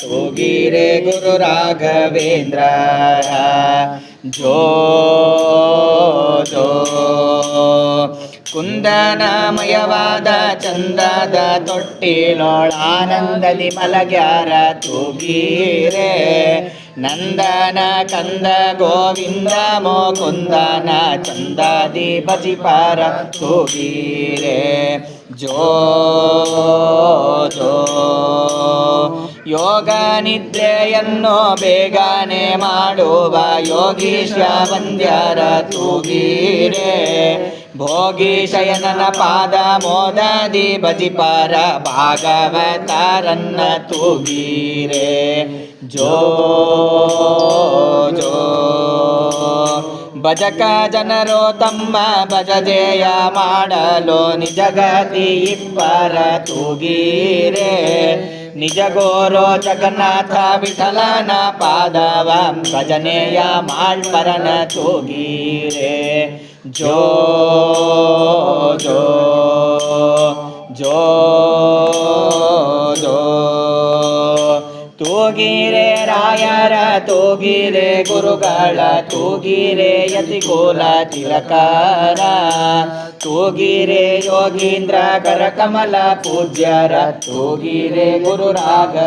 ತೂಗಿರೆ ಗುರು ರಾಘವೇಂದ್ರ ಜೋ ಜೋ ಕುಂದನಮಯವಾದ ಚಂದದ ತೊಟ್ಟಿಲೊಳಾನಂದದಿ ಮಲಗ್ಯಾರ ತೂಗಿರೆ ನಂದನ ಕಂದ ಗೋವಿಂದ ಮುಕುಂದನ ಚಂದಾದಿ ಬಜಿಪಾರ ತೂಗಿರೆ ಜೋ ಜೋ ಯೋಗ ನಿದ್ರೆಯನ್ನು ಬೇಗನೆ ಮಾಡುವ ಯೋಗೀಶ ವಂದ್ಯರ ತೂಗಿರೆ ಭೋಗಿ ಶಯನನ ಪಾದ ಮೋದದಿ ಬಜಿಪಾರ ಭಾಗವತಾರನ್ನ ತೂಗಿರೆ ಜೋ ಜೋ ಭಜಕ ಜನರು ತಮ್ಮ ಭಜಜೆಯ ಮಾಡಲು ನಿಜಗತಿ ಇಬ್ಬರ ತೂಗಿರೆ ನಿಜ ಗೋರೋ ಜಗನ್ನಾಥ ವಿಠಲನ ಪಾದವ ಭಜನೆಯ ಮಾಳ್ಪರನ ತೂಗಿರೆ ಜೋ ಜೋ ಜೋ ಜೋ ತೂಗಿರೆ ರಾಯರ ತೂಗಿರೆ ಗುರುಗಳ ತೂಗಿರೆ ಯತಿಕುಲ ತಿಲಕಾರ ತೂಗಿರೆ ಯೋಗೀಂದ್ರ ಕರಕಮಲ ಪೂಜ್ಯರ ತೂಗಿರೆ ಗುರು ರಾಗ